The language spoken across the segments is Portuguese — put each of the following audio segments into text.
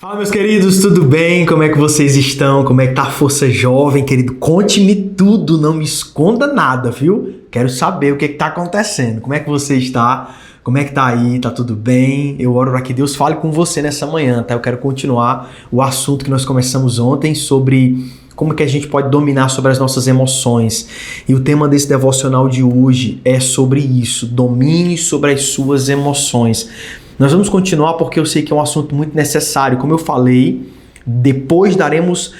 Fala, meus queridos, tudo bem? Como é que vocês estão? Como é que tá a força jovem, querido? Conte-me tudo, não me esconda nada, viu? Quero saber o que tá acontecendo. Como é que você está? Como é que tá aí? Tá tudo bem? Eu oro para que Deus fale com você nessa manhã, tá? Eu quero continuar o assunto que nós começamos ontem sobre como que a gente pode dominar sobre as nossas emoções. E o tema desse devocional de hoje é sobre isso, domine sobre as suas emoções. Nós vamos continuar porque eu sei que é um assunto muito necessário. Como eu falei, depois daremos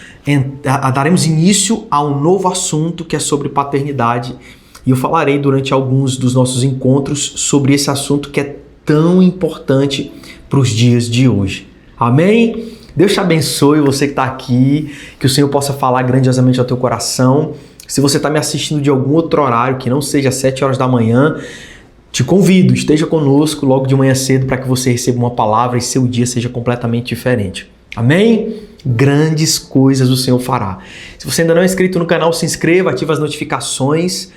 início a um novo assunto que é sobre paternidade. E eu falarei durante alguns dos nossos encontros sobre esse assunto que é tão importante para os dias de hoje. Amém? Deus te abençoe, você que está aqui, que o Senhor possa falar grandiosamente ao teu coração. Se você está me assistindo de algum outro horário, que não seja às 7 horas da manhã, te convido, esteja conosco logo de manhã cedo para que você receba uma palavra e seu dia seja completamente diferente. Amém? Grandes coisas o Senhor fará. Se você ainda não é inscrito no canal, se inscreva, ative as notificações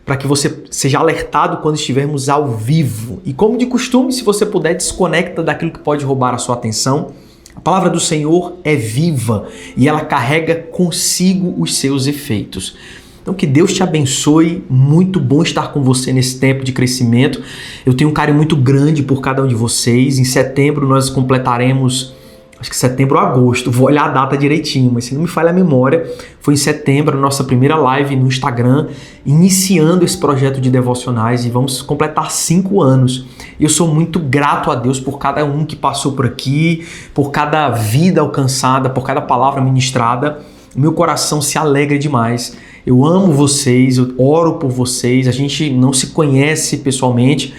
para que você seja alertado quando estivermos ao vivo. E como de costume, se você puder, desconecta daquilo que pode roubar a sua atenção. A palavra do Senhor é viva e ela carrega consigo os seus efeitos. Então que Deus te abençoe, muito bom estar com você nesse tempo de crescimento. Eu tenho um carinho muito grande por cada um de vocês. Em setembro nós completaremos, acho que setembro ou agosto, vou olhar a data direitinho, mas se não me falha a memória, foi em setembro a nossa primeira live no Instagram, iniciando esse projeto de devocionais e vamos completar 5 anos. Eu sou muito grato a Deus por cada um que passou por aqui, por cada vida alcançada, por cada palavra ministrada. O meu coração se alegra demais. Eu amo vocês, eu oro por vocês. A gente não se conhece pessoalmente,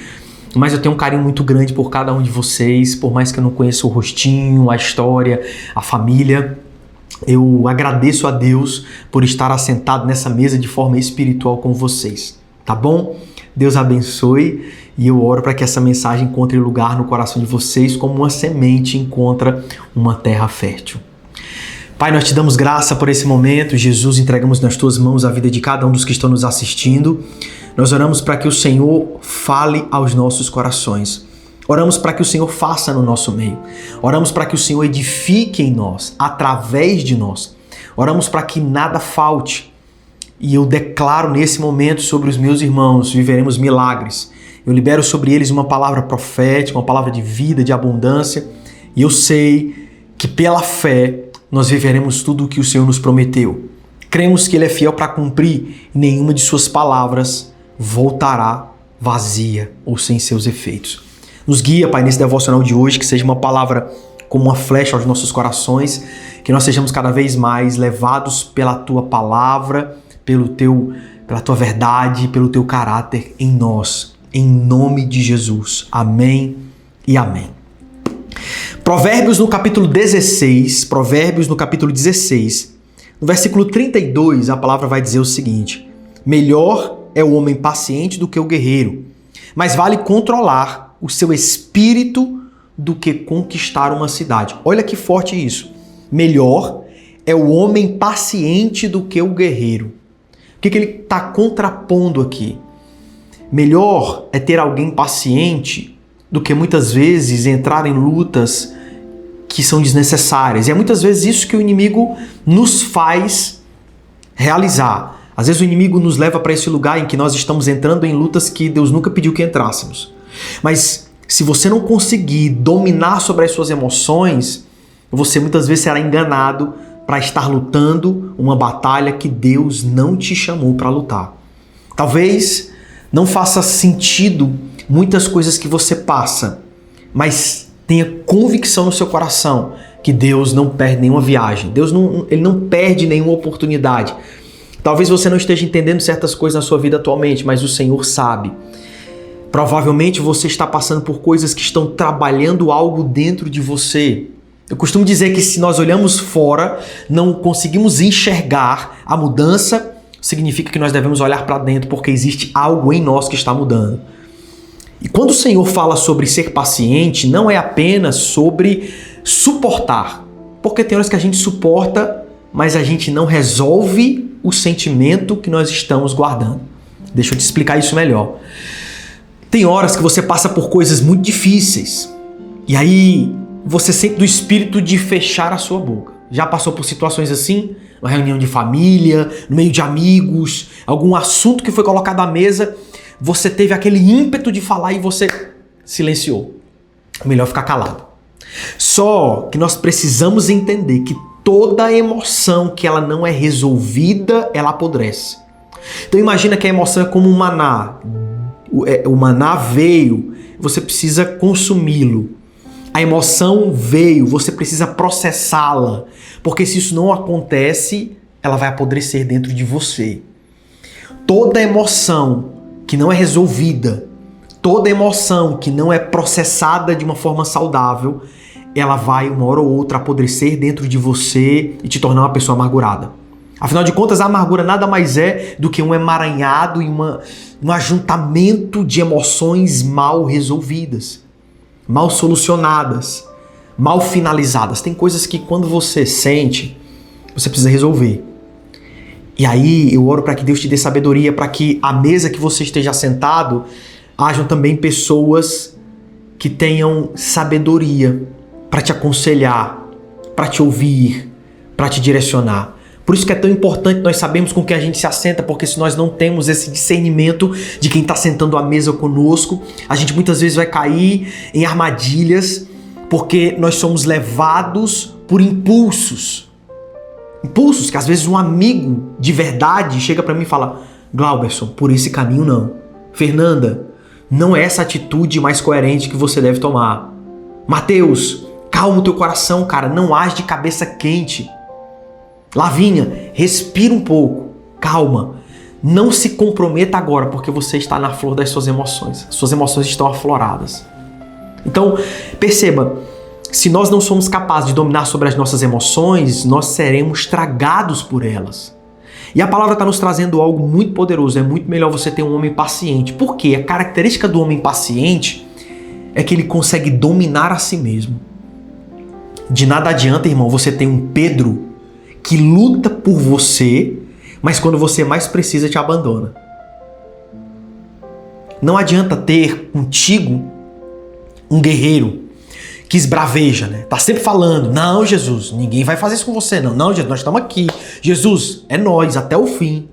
mas eu tenho um carinho muito grande por cada um de vocês. Por mais que eu não conheça o rostinho, a história, a família, eu agradeço a Deus por estar assentado nessa mesa de forma espiritual com vocês. Tá bom? Deus abençoe e eu oro para que essa mensagem encontre lugar no coração de vocês como uma semente encontra uma terra fértil. Pai, nós te damos graça por esse momento. Jesus, entregamos nas tuas mãos a vida de cada um dos que estão nos assistindo. Nós oramos para que o Senhor fale aos nossos corações. Oramos para que o Senhor faça no nosso meio. Oramos para que o Senhor edifique em nós, através de nós. Oramos para que nada falte. E eu declaro nesse momento sobre os meus irmãos, viveremos milagres. Eu libero sobre eles uma palavra profética, uma palavra de vida, de abundância. E eu sei que pela fé nós viveremos tudo o que o Senhor nos prometeu. Cremos que Ele é fiel para cumprir e nenhuma de suas palavras voltará vazia ou sem seus efeitos. Nos guia, Pai, nesse devocional de hoje, que seja uma palavra como uma flecha aos nossos corações, que nós sejamos cada vez mais levados pela Tua palavra, pela Tua verdade, pelo Teu caráter em nós. Em nome de Jesus. Amém e amém. Provérbios no capítulo 16, no versículo 32, a palavra vai dizer o seguinte: melhor é o homem paciente do que o guerreiro, mas vale controlar o seu espírito do que conquistar uma cidade. Olha que forte isso. Melhor é o homem paciente do que o guerreiro. O que ele está contrapondo aqui? Melhor é ter alguém paciente do que muitas vezes entrar em lutas que são desnecessárias. E é muitas vezes isso que o inimigo nos faz realizar. Às vezes o inimigo nos leva para esse lugar em que nós estamos entrando em lutas que Deus nunca pediu que entrássemos. Mas se você não conseguir dominar sobre as suas emoções, você muitas vezes será enganado para estar lutando uma batalha que Deus não te chamou para lutar. Talvez não faça sentido muitas coisas que você passa, mas tenha convicção no seu coração que Deus não perde nenhuma viagem. Ele não perde nenhuma oportunidade. Talvez você não esteja entendendo certas coisas na sua vida atualmente, mas o Senhor sabe. Provavelmente você está passando por coisas que estão trabalhando algo dentro de você. Eu costumo dizer que se nós olhamos fora, não conseguimos enxergar a mudança, significa que nós devemos olhar para dentro, porque existe algo em nós que está mudando. E quando o Senhor fala sobre ser paciente, não é apenas sobre suportar. Porque tem horas que a gente suporta, mas a gente não resolve o sentimento que nós estamos guardando. Deixa eu te explicar isso melhor. Tem horas que você passa por coisas muito difíceis. E aí você sente do espírito de fechar a sua boca. Já passou por situações assim? Uma reunião de família, no meio de amigos, algum assunto que foi colocado à mesa, você teve aquele ímpeto de falar e você silenciou. Melhor ficar calado. Só que nós precisamos entender que toda emoção que ela não é resolvida, ela apodrece. Então imagina que a emoção é como um maná. O maná veio, você precisa consumi-lo. A emoção veio, você precisa processá-la. Porque se isso não acontece, ela vai apodrecer dentro de você. Toda emoção que não é resolvida, toda emoção que não é processada de uma forma saudável, ela vai uma hora ou outra apodrecer dentro de você e te tornar uma pessoa amargurada. Afinal de contas, a amargura nada mais é do que um emaranhado e um ajuntamento de emoções mal resolvidas, mal solucionadas, mal finalizadas. Tem coisas que quando você sente, você precisa resolver. E aí eu oro para que Deus te dê sabedoria, para que à mesa que você esteja sentado, hajam também pessoas que tenham sabedoria para te aconselhar, para te ouvir, para te direcionar. Por isso que é tão importante nós sabermos com quem a gente se assenta, porque se nós não temos esse discernimento de quem está sentando à mesa conosco, a gente muitas vezes vai cair em armadilhas, porque nós somos levados por impulsos. Impulsos que às vezes um amigo de verdade chega para mim e fala: Glauberson, por esse caminho não. Fernanda, não é essa atitude mais coerente que você deve tomar. Mateus, calma o teu coração, cara, não age de cabeça quente. Lavínia, respira um pouco, calma. Não se comprometa agora, porque você está na flor das suas emoções. Suas emoções estão afloradas. Então, perceba, se nós não somos capazes de dominar sobre as nossas emoções, nós seremos tragados por elas. E a palavra está nos trazendo algo muito poderoso. É muito melhor você ter um homem paciente. Por quê? A característica do homem paciente é que ele consegue dominar a si mesmo. De nada adianta, irmão, você ter um Pedro que luta por você, mas quando você mais precisa te abandona. Não adianta ter contigo um guerreiro que esbraveja, né? Tá sempre falando: não, Jesus, ninguém vai fazer isso com você, não. Não, Jesus, nós estamos aqui. Jesus, é nós, até o fim.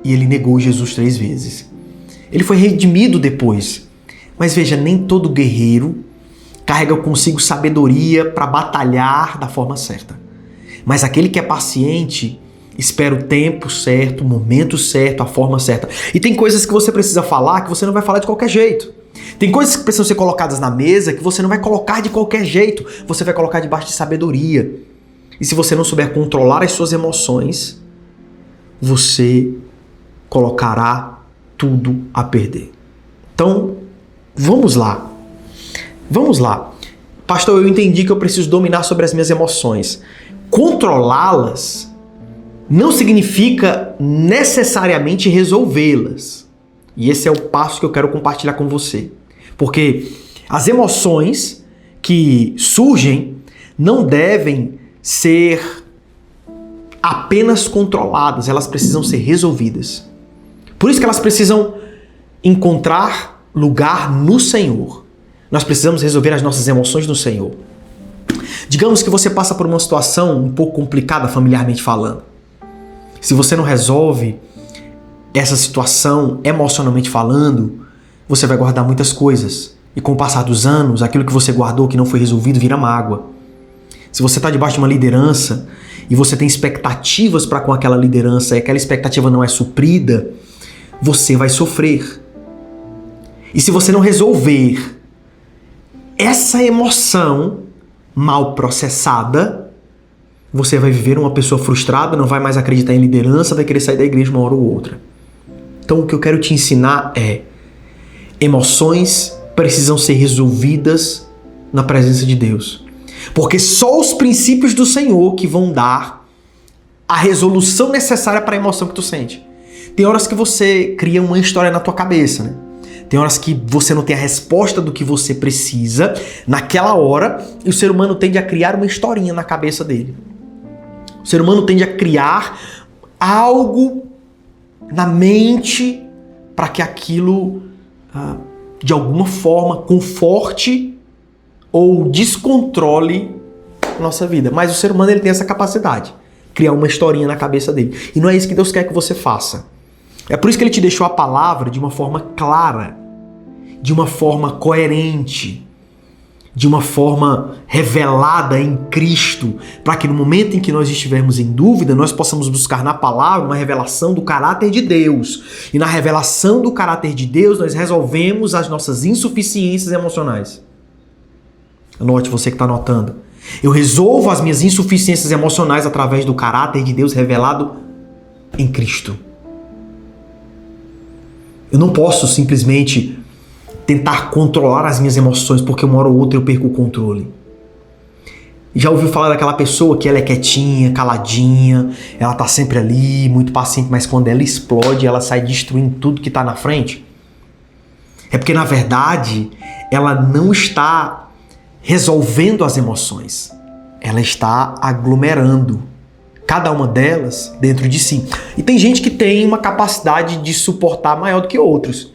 E ele negou Jesus 3 vezes. Ele foi redimido depois. Mas veja, nem todo guerreiro carrega consigo sabedoria para batalhar da forma certa. Mas aquele que é paciente espera o tempo certo, o momento certo, a forma certa. E tem coisas que você precisa falar que você não vai falar de qualquer jeito. Tem coisas que precisam ser colocadas na mesa que você não vai colocar de qualquer jeito. Você vai colocar debaixo de sabedoria. E se você não souber controlar as suas emoções, você colocará tudo a perder. Então, vamos lá. Vamos lá. Pastor, eu entendi que eu preciso dominar sobre as minhas emoções. Controlá-las não significa necessariamente resolvê-las. E esse é o passo que eu quero compartilhar com você. Porque as emoções que surgem não devem ser apenas controladas, elas precisam ser resolvidas. Por isso que elas precisam encontrar lugar no Senhor. Nós precisamos resolver as nossas emoções no Senhor. Digamos que você passa por uma situação um pouco complicada familiarmente falando. Se você não resolve essa situação emocionalmente falando, você vai guardar muitas coisas. E com o passar dos anos, aquilo que você guardou, que não foi resolvido, vira mágoa. Se você está debaixo de uma liderança e você tem expectativas para com aquela liderança e aquela expectativa não é suprida, você vai sofrer. E se você não resolver essa emoção mal processada, você vai viver uma pessoa frustrada, não vai mais acreditar em liderança, vai querer sair da igreja uma hora ou outra. Então o que eu quero te ensinar é: emoções precisam ser resolvidas na presença de Deus. Porque só os princípios do Senhor que vão dar a resolução necessária para a emoção que tu sente. Tem horas que você cria uma história na tua cabeça, né? Tem horas que você não tem a resposta do que você precisa naquela hora e o ser humano tende a criar uma historinha na cabeça dele. O ser humano tende a criar algo na mente para que aquilo, de alguma forma, conforte ou descontrole a nossa vida. Mas o ser humano ele tem essa capacidade, criar uma historinha na cabeça dele. E não é isso que Deus quer que você faça. É por isso que ele te deixou a palavra de uma forma clara, de uma forma coerente, de uma forma revelada em Cristo, para que no momento em que nós estivermos em dúvida, nós possamos buscar na palavra uma revelação do caráter de Deus. E na revelação do caráter de Deus, nós resolvemos as nossas insuficiências emocionais. Anote, você que está anotando. Eu resolvo as minhas insuficiências emocionais através do caráter de Deus revelado em Cristo. Eu não posso simplesmente tentar controlar as minhas emoções, porque uma hora ou outra eu perco o controle. Já ouviu falar daquela pessoa que ela é quietinha, caladinha, ela tá sempre ali, muito paciente, mas quando ela explode, ela sai destruindo tudo que tá na frente? É porque, na verdade, ela não está resolvendo as emoções. Ela está aglomerando cada uma delas dentro de si. E tem gente que tem uma capacidade de suportar maior do que outros.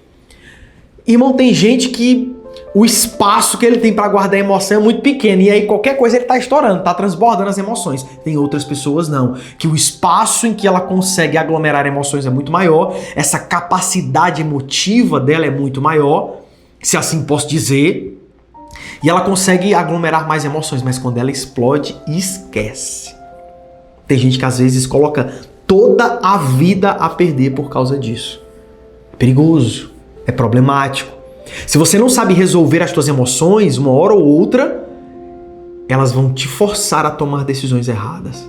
Irmão, tem gente que o espaço que ele tem para guardar a emoção é muito pequeno, e aí qualquer coisa ele tá estourando, tá transbordando as emoções. Tem outras pessoas não, que o espaço em que ela consegue aglomerar emoções é muito maior, essa capacidade emotiva dela é muito maior, se assim posso dizer, e ela consegue aglomerar mais emoções, mas quando ela explode, esquece. Tem gente que às vezes coloca toda a vida a perder por causa disso. É perigoso. É problemático. Se você não sabe resolver as suas emoções, uma hora ou outra, elas vão te forçar a tomar decisões erradas.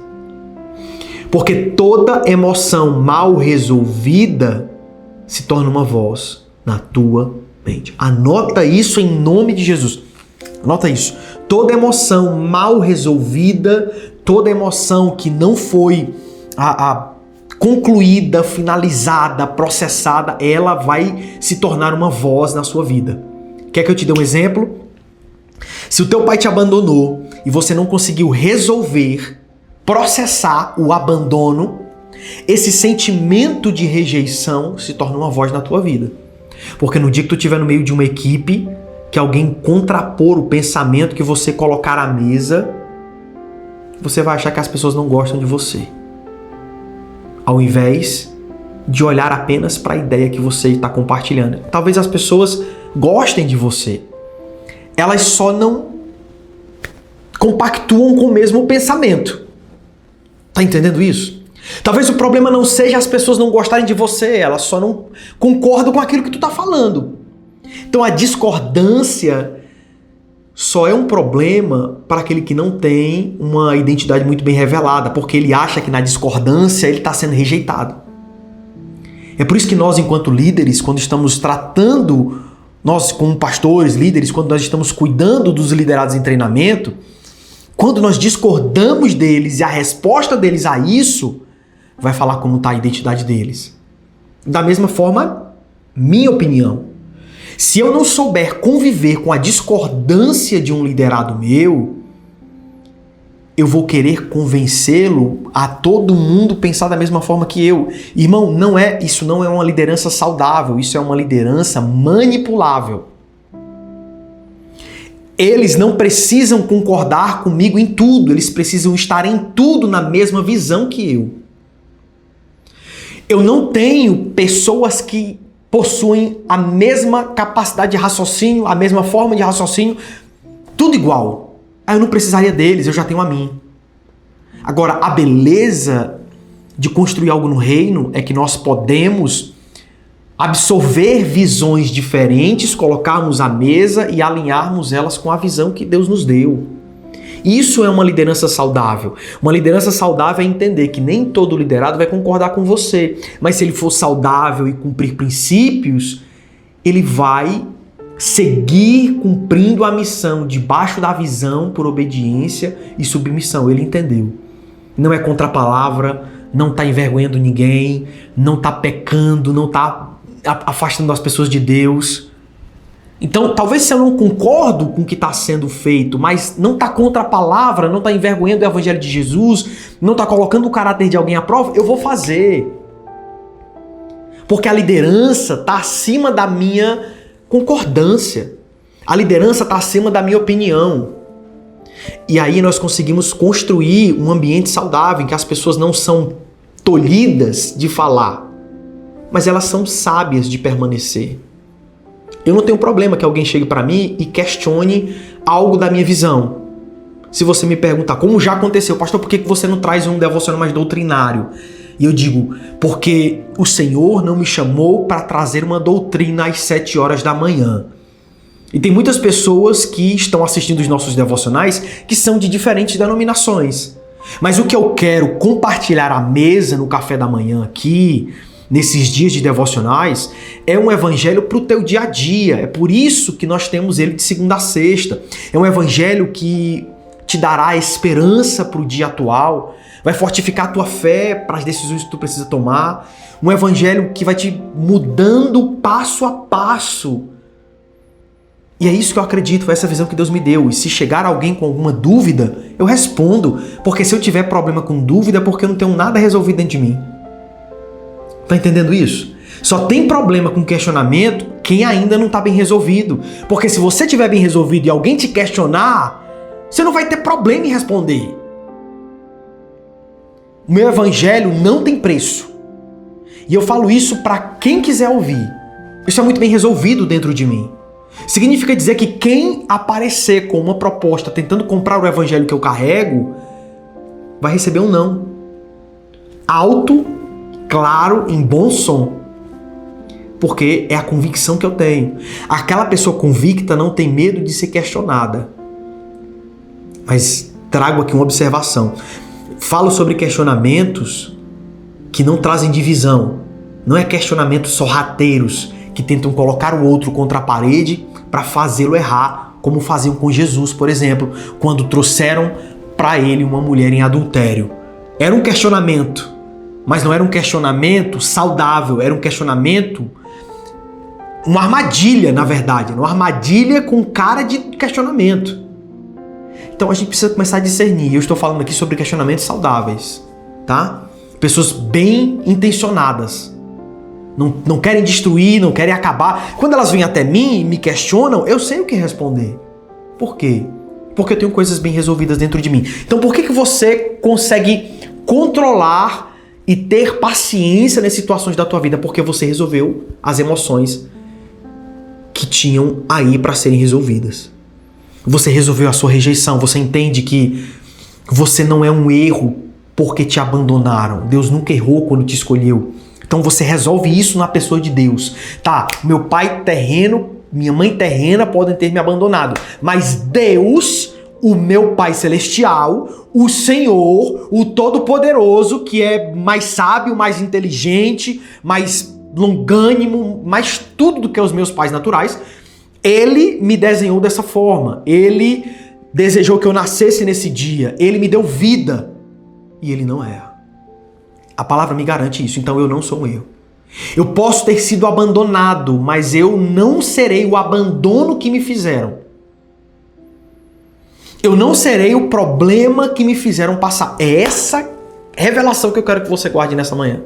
Porque toda emoção mal resolvida se torna uma voz na tua mente. Anota isso em nome de Jesus. Anota isso. Toda emoção mal resolvida, toda emoção que não foi concluída, finalizada, processada, ela vai se tornar uma voz na sua vida. Quer que eu te dê um exemplo? Se o teu pai te abandonou e você não conseguiu resolver, processar o abandono, esse sentimento de rejeição se torna uma voz na tua vida. Porque no dia que tu estiver no meio de uma equipe, que alguém contrapor o pensamento que você colocar à mesa, você vai achar que as pessoas não gostam de você, ao invés de olhar apenas para a ideia que você está compartilhando. Talvez as pessoas gostem de você, elas só não compactuam com o mesmo pensamento. Tá entendendo isso? Talvez o problema não seja as pessoas não gostarem de você, elas só não concordam com aquilo que tu tá falando. Então a discordância só é um problema para aquele que não tem uma identidade muito bem revelada, porque ele acha que na discordância ele está sendo rejeitado. É por isso que nós, enquanto líderes, quando estamos tratando, nós como pastores, líderes, quando nós estamos cuidando dos liderados em treinamento, quando nós discordamos deles e a resposta deles a isso vai falar como está a identidade deles. Da mesma forma, minha opinião. Se eu não souber conviver com a discordância de um liderado meu, eu vou querer convencê-lo a todo mundo pensar da mesma forma que eu. Irmão, isso não é uma liderança saudável, isso é uma liderança manipulável. Eles não precisam concordar comigo em tudo, eles precisam estar em tudo na mesma visão que eu. Eu não tenho pessoas que possuem a mesma capacidade de raciocínio, a mesma forma de raciocínio, tudo igual. Eu não precisaria deles, eu já tenho a mim. Agora, a beleza de construir algo no reino é que nós podemos absorver visões diferentes, colocarmos à mesa e alinharmos elas com a visão que Deus nos deu. Isso é uma liderança saudável. Uma liderança saudável é entender que nem todo liderado vai concordar com você, mas se ele for saudável e cumprir princípios, ele vai seguir cumprindo a missão debaixo da visão por obediência e submissão. Ele entendeu. Não é contra a palavra, não está envergonhando ninguém, não está pecando, não está afastando as pessoas de Deus. Então, talvez se eu não concordo com o que está sendo feito, mas não está contra a palavra, não está envergonhando o evangelho de Jesus, não está colocando o caráter de alguém à prova, eu vou fazer. Porque a liderança está acima da minha concordância. A liderança está acima da minha opinião. E aí nós conseguimos construir um ambiente saudável em que as pessoas não são tolhidas de falar, mas elas são sábias de permanecer. Eu não tenho problema que alguém chegue para mim e questione algo da minha visão. Se você me perguntar, como já aconteceu, pastor, por que você não traz um devocional mais doutrinário? E eu digo, porque o Senhor não me chamou para trazer uma doutrina às 7 horas da manhã. E tem muitas pessoas que estão assistindo os nossos devocionais que são de diferentes denominações. Mas o que eu quero compartilhar à mesa no café da manhã aqui, nesses dias de devocionais, é um evangelho para o teu dia a dia. É por isso que nós temos ele de segunda a sexta. É um evangelho que te dará esperança para o dia atual, vai fortificar a tua fé para as decisões que tu precisa tomar. Um evangelho que vai te mudando passo a passo. E é isso que eu acredito, foi essa visão que Deus me deu. E se chegar alguém com alguma dúvida, eu respondo. Porque se eu tiver problema com dúvida, é porque eu não tenho nada resolvido dentro de mim. Tá entendendo isso? Só tem problema com questionamento quem ainda não está bem resolvido. Porque se você estiver bem resolvido e alguém te questionar, você não vai ter problema em responder. O meu evangelho não tem preço. E eu falo isso para quem quiser ouvir. Isso é muito bem resolvido dentro de mim. Significa dizer que quem aparecer com uma proposta tentando comprar o evangelho que eu carrego, vai receber um não. Alto, claro, em bom som. Porque é a convicção que eu tenho. Aquela pessoa convicta não tem medo de ser questionada. Mas trago aqui uma observação. Falo sobre questionamentos que não trazem divisão. Não é questionamentos sorrateiros que tentam colocar o outro contra a parede para fazê-lo errar, como faziam com Jesus, por exemplo, quando trouxeram para ele uma mulher em adultério. Era um questionamento, mas não era um questionamento saudável, era um questionamento, uma armadilha, na verdade, uma armadilha com cara de questionamento. Então a gente precisa começar a discernir. Eu estou falando aqui sobre questionamentos saudáveis, tá? Pessoas bem intencionadas. Não querem destruir, não querem acabar. Quando elas vêm até mim e me questionam, eu sei o que responder. Por quê? Porque eu tenho coisas bem resolvidas dentro de mim. Então por que você consegue controlar e ter paciência nas situações da tua vida? Porque você resolveu as emoções que tinham aí para serem resolvidas. Você resolveu a sua rejeição, você entende que você não é um erro porque te abandonaram. Deus nunca errou quando te escolheu. Então você resolve isso na pessoa de Deus. Tá, meu pai terreno, minha mãe terrena podem ter me abandonado, mas Deus, o meu Pai Celestial, o Senhor, o Todo-Poderoso, que é mais sábio, mais inteligente, mais longânimo, mais tudo do que os meus pais naturais, Ele me desenhou dessa forma. Ele desejou que eu nascesse nesse dia. Ele me deu vida. E Ele não erra. A palavra me garante isso, então eu não sou um erro. Eu posso ter sido abandonado, mas eu não serei o abandono que me fizeram. Eu não serei o problema que me fizeram passar. É essa revelação que eu quero que você guarde nessa manhã.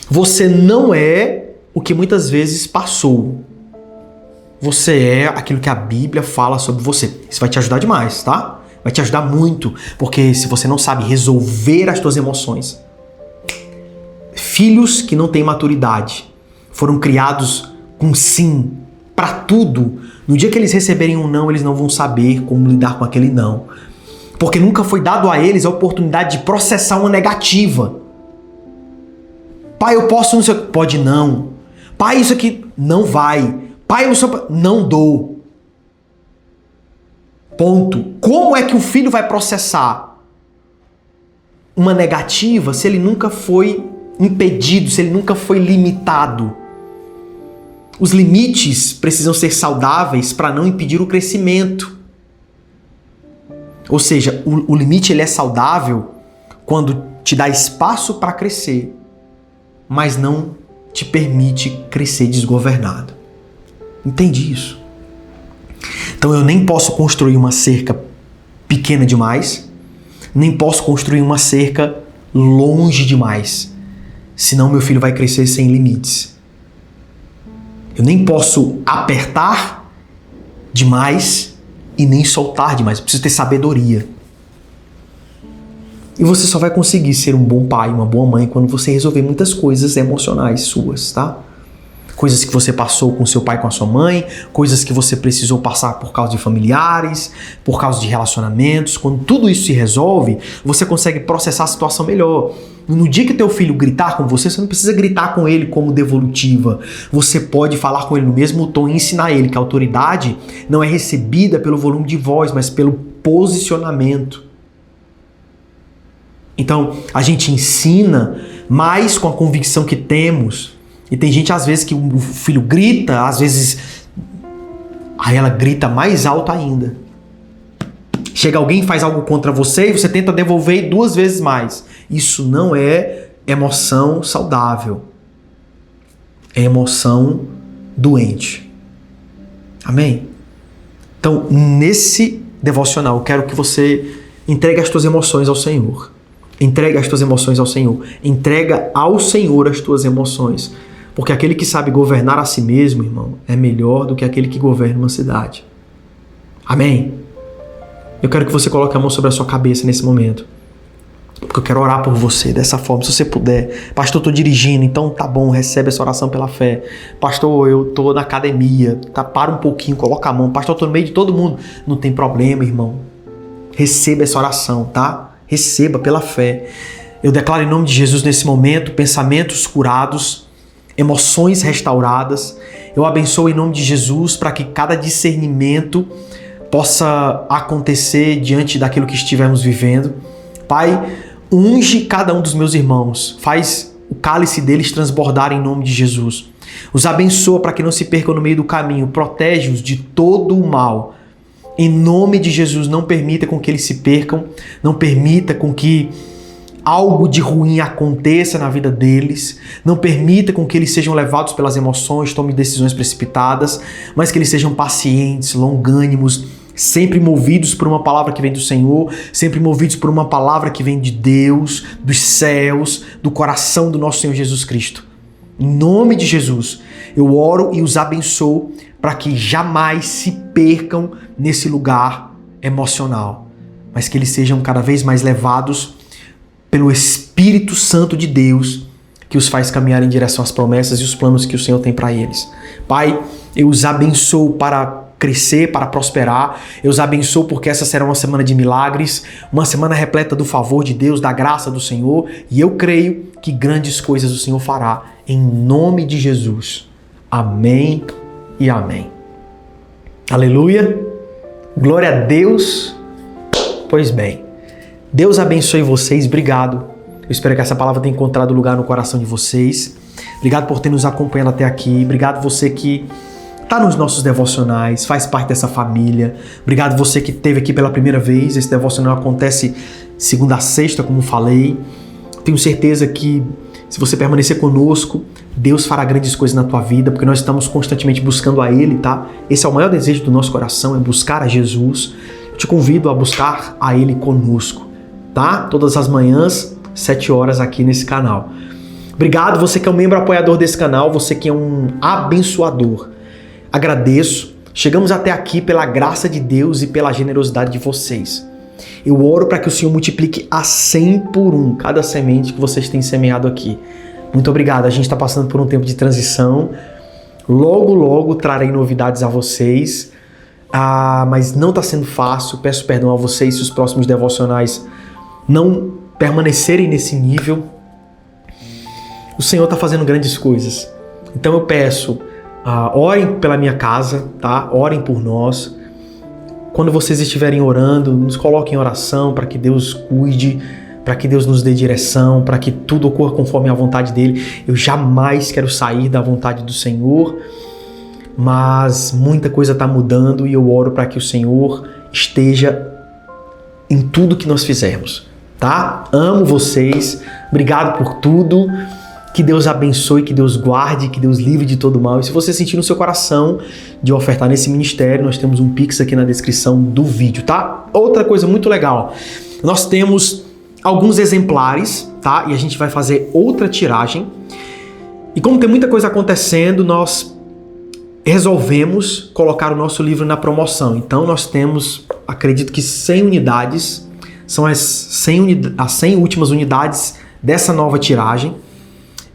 Você não é o que muitas vezes passou. Você é aquilo que a Bíblia fala sobre você. Isso vai te ajudar demais, tá? Vai te ajudar muito, porque se você não sabe resolver as suas emoções, filhos que não têm maturidade, foram criados com sim para tudo. No dia que eles receberem um não, eles não vão saber como lidar com aquele não. Porque nunca foi dado a eles a oportunidade de processar uma negativa. Pai, eu posso não sei o que. Pode não. Pai, isso aqui não vai. Pai, eu não dou. Ponto. Como é que o filho vai processar uma negativa se ele nunca foi impedido, se ele nunca foi limitado? Os limites precisam ser saudáveis para não impedir o crescimento. Ou seja, o limite ele é saudável quando te dá espaço para crescer, mas não te permite crescer desgovernado. Entende isso? Então eu nem posso construir uma cerca pequena demais, nem posso construir uma cerca longe demais, senão meu filho vai crescer sem limites. Eu nem posso apertar demais e nem soltar demais. Eu preciso ter sabedoria. E você só vai conseguir ser um bom pai, uma boa mãe, quando você resolver muitas coisas emocionais suas, tá? Coisas que você passou com seu pai, com a sua mãe, coisas que você precisou passar por causa de familiares, por causa de relacionamentos. Quando tudo isso se resolve, você consegue processar a situação melhor. No dia que teu filho gritar com você, você não precisa gritar com ele como devolutiva. Você pode falar com ele no mesmo tom e ensinar ele que a autoridade não é recebida pelo volume de voz, mas pelo posicionamento. Então, a gente ensina mais com a convicção que temos. E tem gente, às vezes, que o filho grita, às vezes, aí ela grita mais alto ainda. Chega alguém e faz algo contra você e você tenta devolver 2 vezes mais. Isso não é emoção saudável. É emoção doente. Amém? Então, nesse devocional, eu quero que você entregue as tuas emoções ao Senhor. Entregue as tuas emoções ao Senhor. Entrega ao Senhor as tuas emoções. Porque aquele que sabe governar a si mesmo, irmão, é melhor do que aquele que governa uma cidade. Amém? Eu quero que você coloque a mão sobre a sua cabeça nesse momento. Porque eu quero orar por você dessa forma, se você puder. Pastor, eu estou dirigindo, então tá bom, recebe essa oração pela fé. Pastor, eu estou na academia, tá, para um pouquinho, coloca a mão. Pastor, eu estou no meio de todo mundo. Não tem problema, irmão. Receba essa oração, tá? Receba pela fé. Eu declaro em nome de Jesus nesse momento pensamentos curados, emoções restauradas. Eu abençoo em nome de Jesus para que cada discernimento possa acontecer diante daquilo que estivermos vivendo. Pai, unge cada um dos meus irmãos. Faz o cálice deles transbordar em nome de Jesus. Os abençoa para que não se percam no meio do caminho. Protege-os de todo o mal. Em nome de Jesus, não permita com que eles se percam. Não permita com que algo de ruim aconteça na vida deles. Não permita com que eles sejam levados pelas emoções, tomem decisões precipitadas, mas que eles sejam pacientes, longânimos, sempre movidos por uma palavra que vem do Senhor, sempre movidos por uma palavra que vem de Deus, dos céus, do coração do nosso Senhor Jesus Cristo. Em nome de Jesus, eu oro e os abençoo para que jamais se percam nesse lugar emocional, mas que eles sejam cada vez mais levados pelo Espírito Santo de Deus, que os faz caminhar em direção às promessas e os planos que o Senhor tem para eles. Pai, eu os abençoo para crescer, para prosperar. Eu os abençoo porque essa será uma semana de milagres, uma semana repleta do favor de Deus, da graça do Senhor, e eu creio que grandes coisas o Senhor fará, em nome de Jesus. Amém e amém. Aleluia. Glória a Deus. Pois bem, Deus abençoe vocês. Obrigado. Eu espero que essa palavra tenha encontrado lugar no coração de vocês. Obrigado por ter nos acompanhado até aqui. Obrigado você que está nos nossos devocionais, faz parte dessa família. Obrigado você que esteve aqui pela primeira vez. Esse devocional acontece segunda a sexta, como falei. Tenho certeza que se você permanecer conosco, Deus fará grandes coisas na tua vida, porque nós estamos constantemente buscando a Ele, tá? Esse é o maior desejo do nosso coração, é buscar a Jesus. Eu te convido a buscar a Ele conosco, tá? Todas as manhãs, 7 horas aqui nesse canal. Obrigado você que é um membro apoiador desse canal, você que é um abençoador. Agradeço. Chegamos até aqui pela graça de Deus e pela generosidade de vocês. Eu oro para que o Senhor multiplique a 100 por 1 cada semente que vocês têm semeado aqui. Muito obrigado. A gente está passando por um tempo de transição. Logo, logo trarei novidades a vocês. Mas não está sendo fácil. Peço perdão a vocês se os próximos devocionais não permanecerem nesse nível. O Senhor está fazendo grandes coisas. Então eu peço, orem pela minha casa, tá? Orem por nós. Quando vocês estiverem orando, nos coloquem em oração para que Deus cuide, para que Deus nos dê direção, para que tudo ocorra conforme a vontade dEle. Eu jamais quero sair da vontade do Senhor, mas muita coisa está mudando e eu oro para que o Senhor esteja em tudo que nós fizermos, tá? Amo vocês, obrigado por tudo. Que Deus abençoe, que Deus guarde, que Deus livre de todo mal. E se você sentir no seu coração de ofertar nesse ministério, nós temos um Pix aqui na descrição do vídeo, tá? Outra coisa muito legal, nós temos alguns exemplares, tá? E a gente vai fazer outra tiragem. E como tem muita coisa acontecendo, nós resolvemos colocar o nosso livro na promoção. Então nós temos, acredito que 100 unidades, são as 100 últimas unidades dessa nova tiragem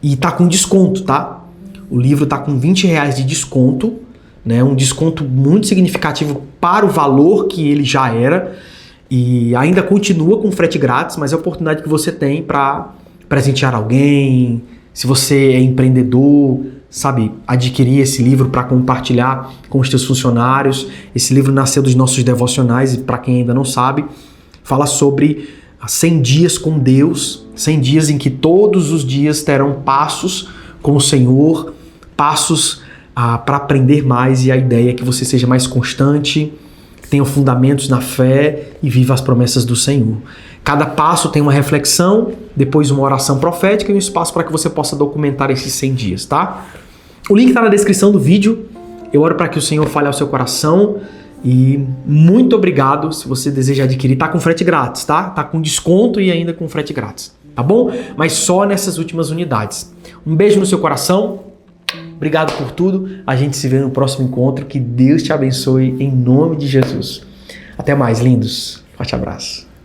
e tá com desconto, tá? O livro tá com R$20 de desconto, né? Um desconto muito significativo para o valor que ele já era e ainda continua com frete grátis, mas é a oportunidade que você tem para presentear alguém, se você é empreendedor, sabe, adquirir esse livro para compartilhar com os teus funcionários. Esse livro nasceu dos nossos devocionais e, para quem ainda não sabe, fala sobre 100 dias com Deus, 100 dias em que todos os dias terão passos com o Senhor, passos para aprender mais, e a ideia é que você seja mais constante, tenha fundamentos na fé e viva as promessas do Senhor. Cada passo tem uma reflexão, depois uma oração profética e um espaço para que você possa documentar esses 100 dias, tá? O link está na descrição do vídeo. Eu oro para que o Senhor fale ao seu coração e muito obrigado. Se você deseja adquirir, tá com frete grátis, tá? Tá com desconto e ainda com frete grátis, tá bom? Mas só nessas últimas unidades. Um beijo no seu coração. Obrigado por tudo. A gente se vê no próximo encontro. Que Deus te abençoe em nome de Jesus. Até mais, lindos. Forte abraço.